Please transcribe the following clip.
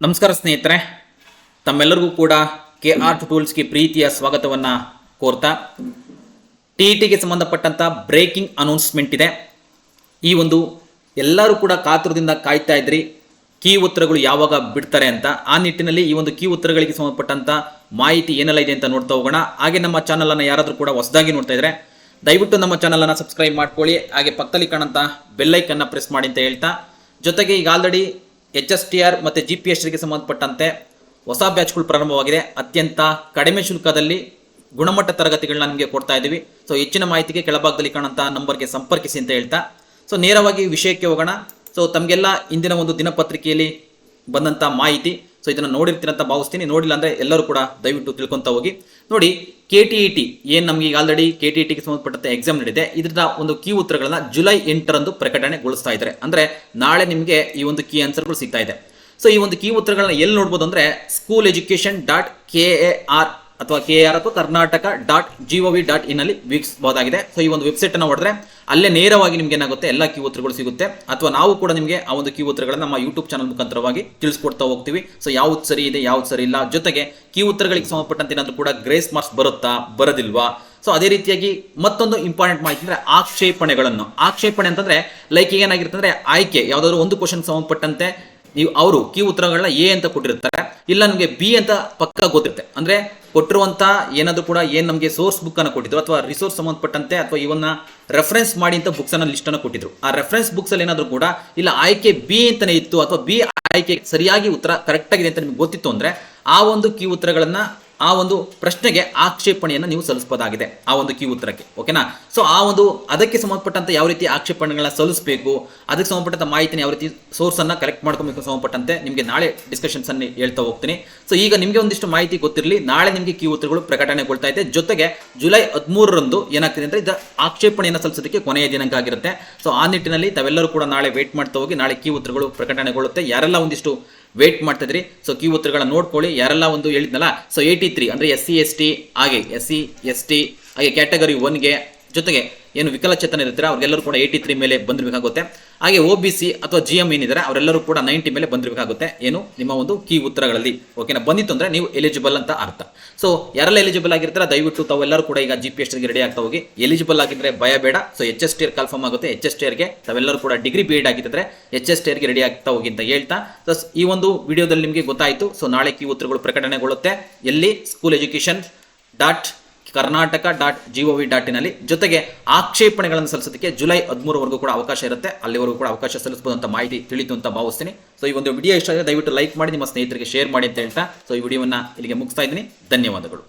ನಮಸ್ಕಾರ ಸ್ನೇಹಿತರೆ, ತಮ್ಮೆಲ್ಲರಿಗೂ ಕೂಡ KR ಟೂಲ್ಸ್ಗೆ ಪ್ರೀತಿಯ ಸ್ವಾಗತವನ್ನು ಕೋರ್ತಾ TETಗೆ ಸಂಬಂಧಪಟ್ಟಂಥ ಬ್ರೇಕಿಂಗ್ ಅನೌನ್ಸ್ಮೆಂಟ್ ಇದೆ. ಈ ಒಂದು ಎಲ್ಲರೂ ಕೂಡ ಕಾತುರದಿಂದ ಕಾಯ್ತಾ ಇದ್ರಿ ಕೀ ಉತ್ತರಗಳು ಯಾವಾಗ ಬಿಡ್ತಾರೆ ಅಂತ. ಆ ನಿಟ್ಟಿನಲ್ಲಿ ಈ ಒಂದು ಕೀ ಉತ್ತರಗಳಿಗೆ ಸಂಬಂಧಪಟ್ಟಂಥ ಮಾಹಿತಿ ಏನೆಲ್ಲ ಇದೆ ಅಂತ ನೋಡ್ತಾ ಹೋಗೋಣ. ಹಾಗೆ ನಮ್ಮ ಚಾನಲನ್ನು ಯಾರಾದರೂ ಕೂಡ ಹೊಸದಾಗಿ ನೋಡ್ತಾ ಇದ್ರೆ ದಯವಿಟ್ಟು ನಮ್ಮ ಚಾನಲನ್ನು ಸಬ್ಸ್ಕ್ರೈಬ್ ಮಾಡ್ಕೊಳ್ಳಿ. ಹಾಗೆ ಪಕ್ಕದಲ್ಲಿ ಕಾಣಂಥ ಬೆಲ್ಲೈಕನ್ನು ಪ್ರೆಸ್ ಮಾಡಿ ಅಂತ ಹೇಳ್ತಾ, ಜೊತೆಗೆ ಈಗ ಆಲ್ರೆಡಿ HSTR ಮತ್ತು GPSಗೆ ಸಂಬಂಧಪಟ್ಟಂತೆ ಹೊಸ ಬ್ಯಾಚ್ಗಳು ಪ್ರಾರಂಭವಾಗಿದೆ. ಅತ್ಯಂತ ಕಡಿಮೆ ಶುಲ್ಕದಲ್ಲಿ ಗುಣಮಟ್ಟ ತರಗತಿಗಳನ್ನ ನಿಮಗೆ ಕೊಡ್ತಾ ಇದ್ದೀವಿ. ಸೊ ಹೆಚ್ಚಿನ ಮಾಹಿತಿಗೆ ಕೆಳಭಾಗದಲ್ಲಿ ಕಾಣಂಥ ನಂಬರ್ಗೆ ಸಂಪರ್ಕಿಸಿ ಅಂತ ಹೇಳ್ತಾ, ಸೊ ನೇರವಾಗಿ ವಿಷಯಕ್ಕೆ ಹೋಗೋಣ. ಸೊ ತಮಗೆಲ್ಲ ಇಂದಿನ ಒಂದು ದಿನಪತ್ರಿಕೆಯಲ್ಲಿ ಬಂದಂಥ ಮಾಹಿತಿ, ಸೊ ಇದನ್ನು ನೋಡಿರ್ತೀರಂತ ಭಾವಿಸ್ತೀನಿ. ನೋಡಿಲ್ಲ ಅಂದರೆ ಎಲ್ಲರೂ ಕೂಡ ದಯವಿಟ್ಟು ತಿಳ್ಕೊತಾ ಹೋಗಿ. ನೋಡಿ, KTET ಏನು ನಮಗೆ ಈಗ ಆಲ್ರೆಡಿ KTETಗೆ ಸಂಬಂಧಪಟ್ಟಂತೆ ಎಕ್ಸಾಮ್ ನಡೆದಿದೆ, ಇದರ ಒಂದು ಕೀ ಉತ್ತರಗಳನ್ನ ಜುಲೈ 8ರಂದು ಪ್ರಕಟಣೆಗೊಳಿಸ್ತಾ ಇದ್ದಾರೆ. ಅಂದರೆ ನಾಳೆ ನಿಮಗೆ ಈ ಒಂದು ಕೀ ಆನ್ಸರ್ಗಳು ಸಿಗ್ತಾ ಇದೆ. ಸೊ ಈ ಒಂದು ಕೀ ಉತ್ತರಗಳನ್ನ ಎಲ್ಲಿ ನೋಡ್ಬೋದು ಅಂದರೆ school.education.kar ಅಥವಾ KR ಅಥವಾ karnataka.gov.in ಅಲ್ಲಿ ವೀಕ್ಷಿಸಬಹುದಾಗಿದೆ. ಸೊ ಈ ಒಂದು ವೆಬ್ಸೈಟ್ ಅನ್ನು ಹೊಡೆದ್ರೆ ಅಲ್ಲೇ ನೇರವಾಗಿ ನಿಮ್ಗೆ ಏನಾಗುತ್ತೆ ಎಲ್ಲ ಕೀ ಉತ್ತರಗಳು ಸಿಗುತ್ತೆ. ಅಥವಾ ನಾವು ಕೂಡ ನಿಮಗೆ ಆ ಒಂದು ಕೀ ಉತ್ತರಗಳನ್ನ ನಮ್ಮ ಯೂಟ್ಯೂಬ್ ಚಾನಲ್ ಮುಖಾಂತರವಾಗಿ ತಿಳಿಸ್ಕೊಡ್ತಾ ಹೋಗ್ತೀವಿ. ಸೊ ಯಾವ್ದು ಸರಿ ಇದೆ, ಯಾವ್ದು ಸರಿ ಇಲ್ಲ, ಜೊತೆಗೆ ಕೀ ಉತ್ತರಗಳಿಗೆ ಸಂಬಂಧಪಟ್ಟಂತೆ ಏನಾದರೂ ಕೂಡ ಗ್ರೇಸ್ ಮಾರ್ಕ್ಸ್ ಬರುತ್ತಾ, ಬರೋದಿಲ್ವಾ. ಸೊ ಅದೇ ರೀತಿಯಾಗಿ ಮತ್ತೊಂದು ಇಂಪಾರ್ಟೆಂಟ್ ಮಾಹಿತಿ ಅಂದ್ರೆ ಆಕ್ಷೇಪಣೆ ಅಂತಂದ್ರೆ ಲೈಕ್ ಏನಾಗಿರುತ್ತೆ ಅಂದ್ರೆ ಆಯ್ಕೆ ಯಾವ್ದಾದ್ರು ಒಂದು ಕ್ವಶನ್ ಸಂಬಂಧಪಟ್ಟಂತೆ ನೀವು ಅವರು ಕೀ ಉತ್ತರಗಳನ್ನ A ಅಂತ ಕೊಟ್ಟಿರ್ತಾರೆ, ಇಲ್ಲ ನಿಮಗೆ B ಅಂತ ಪಕ್ಕ ಗೊತ್ತಿರುತ್ತೆ. ಅಂದ್ರೆ ಕೊಟ್ಟಿರುವಂತ ಏನಾದರೂ ಕೂಡ ಏನು ನಮಗೆ ಸೋರ್ಸ್ ಬುಕ್ ಅನ್ನು ಕೊಟ್ಟಿದ್ರು ಅಥವಾ ರಿಸೋರ್ಸ್ ಸಂಬಂಧಪಟ್ಟಂತೆ ಅಥವಾ ಇವನ್ನ ರೆಫರೆನ್ಸ್ ಮಾಡಿ ಅಂತ ಬುಕ್ಸ್ ಅನ್ನ ಲಿಸ್ಟ್ ಅನ್ನು ಕೊಟ್ಟಿದ್ರು. ಆ ರೆಫರೆನ್ಸ್ ಬುಕ್ಸ್ ಅಲ್ಲಿ ಏನಾದರೂ ಕೂಡ ಇಲ್ಲ ಆಯ್ಕೆ B ಅಂತಾನೆ ಇತ್ತು ಅಥವಾ B ಆಯ್ಕೆ ಸರಿಯಾಗಿ ಉತ್ತರ ಕರೆಕ್ಟ್ ಆಗಿದೆ ಅಂತ ನಿಮ್ಗೆ ಗೊತ್ತಿತ್ತು ಅಂದ್ರೆ ಆ ಒಂದು ಕೀ ಉತ್ತರಗಳನ್ನ ಆ ಒಂದು ಪ್ರಶ್ನೆಗೆ ಆಕ್ಷೇಪಣೆಯನ್ನು ನೀವು ಸಲ್ಲಿಸಬಹುದಾಗಿದೆ ಆ ಒಂದು ಕೀ ಉತ್ತರಕ್ಕೆ. ಓಕೆನಾ. ಸೊ ಆ ಒಂದು ಅದಕ್ಕೆ ಸಂಬಂಧಪಟ್ಟಂತೆ ಯಾವ ರೀತಿ ಆಕ್ಷೇಪಣೆಗಳನ್ನ ಸಲ್ಲಿಸಬೇಕು, ಅದಕ್ಕೆ ಸಂಬಂಧಪಟ್ಟಂತ ಮಾಹಿತಿನ ಯಾವ ರೀತಿ ಸೋರ್ಸ್ ಅನ್ನ ಕಲೆಕ್ಟ್ ಮಾಡ್ಕೊಬೇಕು ಸಂಬಂಧಪಟ್ಟಂತೆ ನಿಮಗೆ ನಾಳೆ ಡಿಸ್ಕಷನ್ಸ್ ಅನ್ನು ಹೇಳ್ತಾ ಹೋಗ್ತೀನಿ. ಸೊ ಈಗ ನಿಮಗೆ ಒಂದಿಷ್ಟು ಮಾಹಿತಿ ಗೊತ್ತಿರಲಿ, ನಾಳೆ ನಿಮಗೆ ಕೀ ಉತ್ತರಗಳು ಪ್ರಕಟಣೆಗೊಳ್ತಾ ಇದೆ. ಜೊತೆಗೆ ಜುಲೈ 13ರಂದು ಏನಾಗ್ತಿದೆ ಅಂದ್ರೆ ಇದು ಆಕ್ಷೇಪಣೆಯನ್ನು ಸಲ್ಲಿಸೋದಕ್ಕೆ ಕೊನೆಯ ದಿನಾಂಕ ಆಗಿರುತ್ತೆ. ಸೊ ಆ ನಿಟ್ಟಿನಲ್ಲಿ ತಾವೆಲ್ಲರೂ ಕೂಡ ನಾಳೆ ವೇಟ್ ಮಾಡ್ತಾ ಹೋಗಿ. ನಾಳೆ ಕೀ ಉತ್ತರಗಳು ಪ್ರಕಟಣೆಗೊಳ್ಳುತ್ತೆ. ಯಾರೆಲ್ಲ ಒಂದಿಷ್ಟು ವೇಟ್ ಮಾಡ್ತಾ ಇದ್ರಿ, ಸೊ ಕೀ ಉತ್ತರಗಳನ್ನ ನೋಡ್ಕೊಳ್ಳಿ. ಯಾರೆಲ್ಲ ಒಂದು ಹೇಳಿದ್ನಲ್ಲ, ಸೊ 83 ಅಂದರೆ SC ST ಹಾಗೆ SC ST ಹಾಗೆ ಕ್ಯಾಟಗರಿ 1ಗೆ ಜೊತೆಗೆ ಏನು ವಿಕಲಚೇತನ ಇರ್ತಾರೆ ಅವ್ರಿಗೆಲ್ಲರೂ ಕೂಡ 83 ಮೇಲೆ ಬಂದಿರಬೇಕಾಗುತ್ತೆ. ಹಾಗೆ OBC ಅಥವಾ GM ಏನಿದ್ದಾರೆ ಅವರೆಲ್ಲರೂ ಕೂಡ 90 ಮೇಲೆ ಬಂದಿರಬೇಕಾಗುತ್ತೆ. ಏನು ನಿಮ್ಮ ಒಂದು ಕೀ ಉತ್ತರಗಳಲ್ಲಿ. ಓಕೆನಾ. ಬಂದಿತ್ತು ಅಂದ್ರೆ ನೀವು ಎಲಿಜಿಬಲ್ ಅಂತ ಅರ್ಥ. ಸೊ ಯಾರೆಲ್ಲ ಎಲಿಜಿಬಲ್ ಆಗಿರ್ತಾರೆ ದಯವಿಟ್ಟು ತಾವೆಲ್ಲರೂ ಕೂಡ ಈಗ GPSಗೆ ರೆಡಿ ಆಗ್ತಾ ಹೋಗಿ. ಎಲಿಜಿಬಲ್ ಆಗಿದ್ರೆ ಭಯ ಬೇಡ. ಸೊ HSTR ಕನ್ಫರ್ಮ್ ಆಗುತ್ತೆ. HSTRಗೆ ತಾವೆಲ್ಲರೂ ಕೂಡ ಡಿಗ್ರಿ BEd ಆಗಿದ್ರೆ HSTRಗೆ ರೆಡಿ ಆಗ್ತಾ ಹೋಗಿ ಅಂತ ಹೇಳ್ತಾ, ಈ ಒಂದು ವಿಡಿಯೋದಲ್ಲಿ ನಿಮಗೆ ಗೊತ್ತಾಯಿತು. ಸೊ ನಾಳೆ ಕೀ ಉತ್ತರಗಳು ಪ್ರಕಟಣೆಗೊಳ್ಳುತ್ತೆ. ಎಲ್ಲಿ school.education.karnataka.gov.in ಅಲ್ಲಿ. ಜೊತೆಗೆ ಆಕ್ಷೇಪಣೆಗಳನ್ನು ಸಲ್ಲಿಸೋದಕ್ಕೆ ಜುಲೈ 13ವರೆಗೂ ಕೂಡ ಅವಕಾಶ ಇರುತ್ತೆ. ಅಲ್ಲಿವರೆಗೂ ಕೂಡ ಅವಕಾಶ ಸಲ್ಲಿಸಬಹುದು ಅಂತ ಮಾಹಿತಿ ತಿಳಿತು ಅಂತ ಭಾವಿಸ್ತೀನಿ. ಸೊ ಈ ಒಂದು ವಿಡಿಯೋ ಇಷ್ಟ ಆದರೆ ದಯವಿಟ್ಟು ಲೈಕ್ ಮಾಡಿ, ನಿಮ್ಮ ಸ್ನೇಹಿತರಿಗೆ ಶೇರ್ ಮಾಡಿ ಅಂತ ಹೇಳ್ತಾ, ಸೊ ಈ ವಿಡಿಯೋವನ್ನು ಇಲ್ಲಿಗೆ ಮುಗಿಸ್ತಾ ಇದ್ದೀನಿ. ಧನ್ಯವಾದಗಳು.